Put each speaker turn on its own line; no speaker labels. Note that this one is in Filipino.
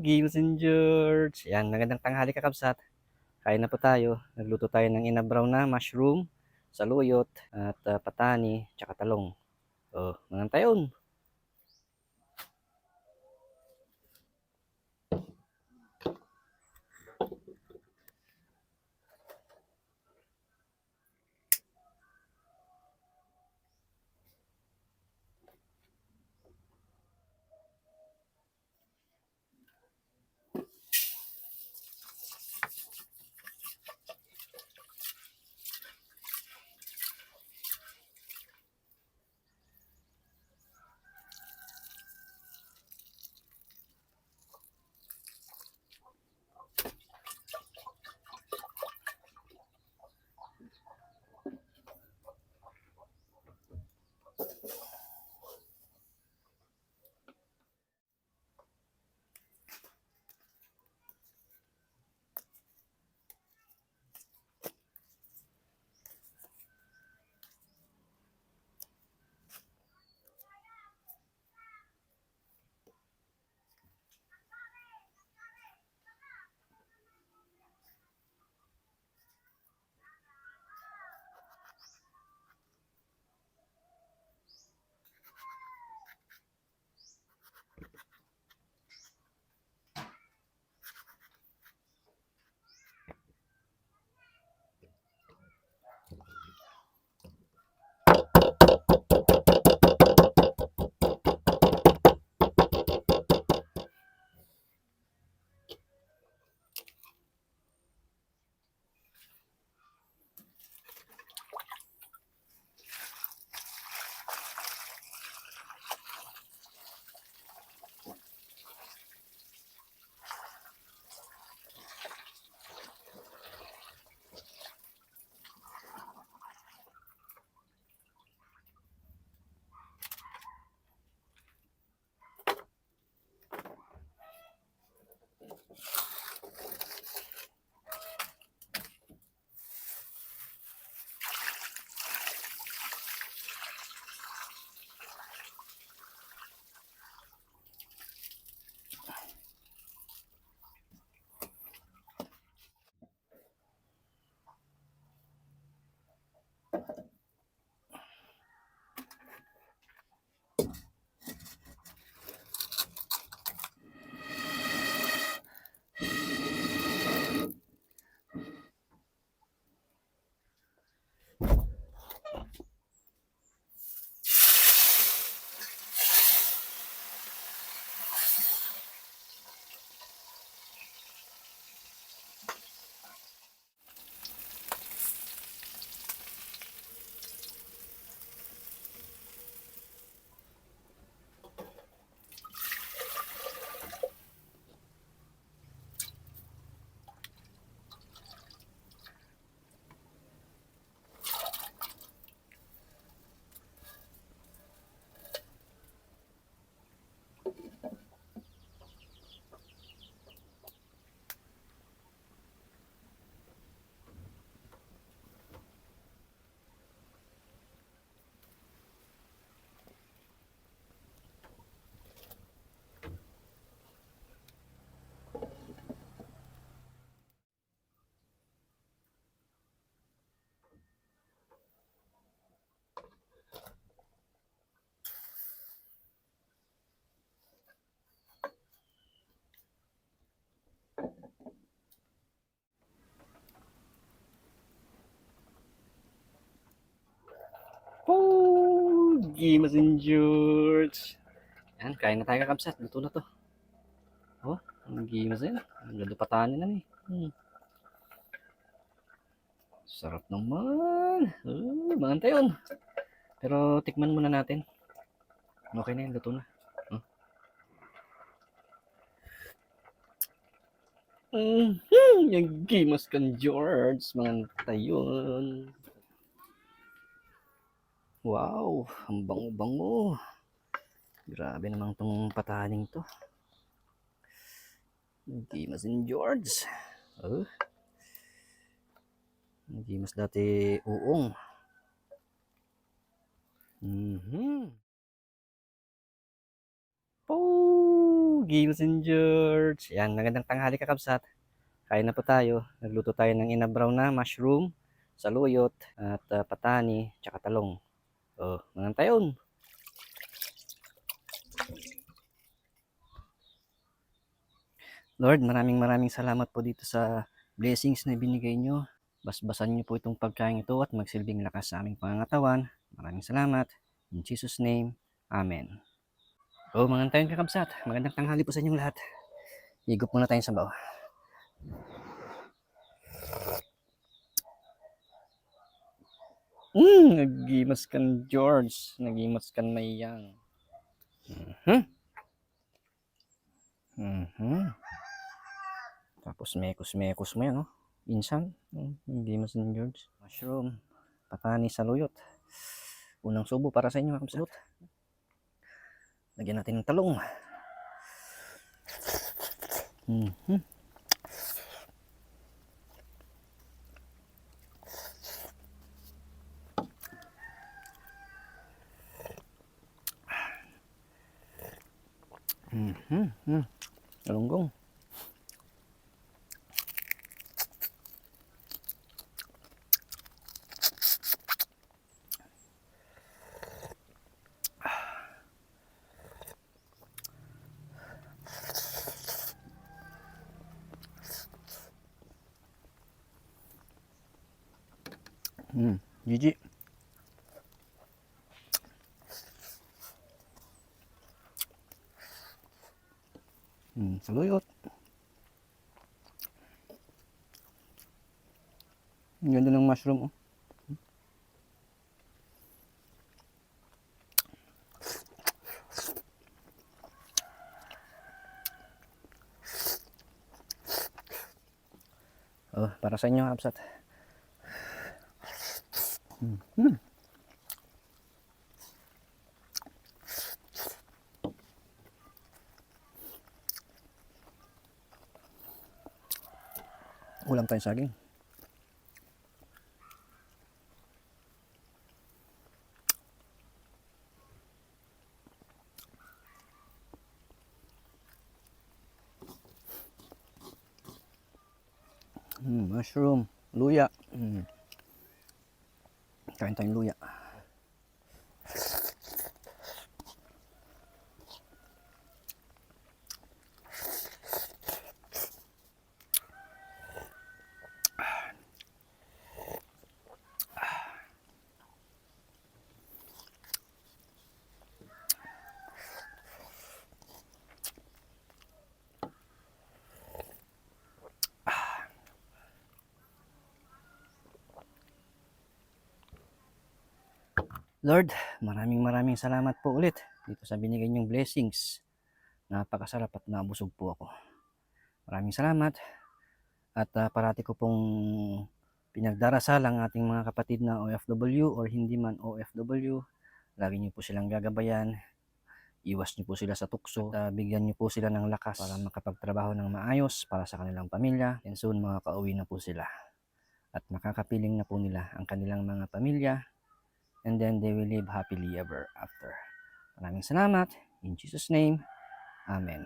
Pogi Messenger. Yan, magandang tanghali kakabsat. Kain na po tayo. Nagluto tayo ng inabraw na mushroom, saluyot, at patani, tsaka talong. Oh, mga tayon. Pogi Messenger. Yan, kain na tayo kakabsat. Luto na to. Oh, ang gimas na yun. Ang ganda patani na nih. Sarap naman. Mga tayon. Pero tikman muna natin. Okay na yun, luto na. Yung gimas kan George, mga tayon. Wow, ang bango-bango. Grabe naman tong pataning to. Gimas in George. Oh. Gimas dati uong. Pogi Gilos and George. Yan, magandang tanghali kakabsat. Kain na po tayo. Nagluto tayo ng inabraw na mushroom, saluyot, at patani, tsaka talong. Oh, mga tayon. Lord, maraming salamat po dito sa blessings na binigay nyo. Basbasan nyo po itong pagkain ito at magsilbing lakas sa aming pangangatawan. Maraming salamat. In Jesus' name, Amen. Oh, mga tayon kakabsat. Magandang tanghali po sa inyong lahat. Higop muna tayong sabaw. Nagimas kan George. Nagimas kan Mayang. Tapos mekos mo yan, oh. Insan. Nagimas kan George. Mushroom. Patani saluyot. Unang subo para sa inyo, kakabsat. Lagyan natin ng talong. Galunggong. Gigi. Saluyot. Ang ganda ng mushroom, oh. Oh, para sa inyo, kapsat. Ulam tayong saging. Mushroom, luya. Kain tayong luya. Lord, maraming salamat po ulit dito sa binigay niyong blessings. Napakasarap at nabusog po ako. Maraming salamat. At parati ko pong pinagdarasal ang ating mga kapatid na OFW or hindi man OFW. Lagi niyo po silang gagabayan. Iwas niyo po sila sa tukso. At bigyan niyo po sila ng lakas para makapagtrabaho ng maayos para sa kanilang pamilya. And soon makakauwi na po sila. At makakapiling na po nila ang kanilang mga pamilya. And then they will live happily ever after. Maraming salamat. In Jesus' name, Amen.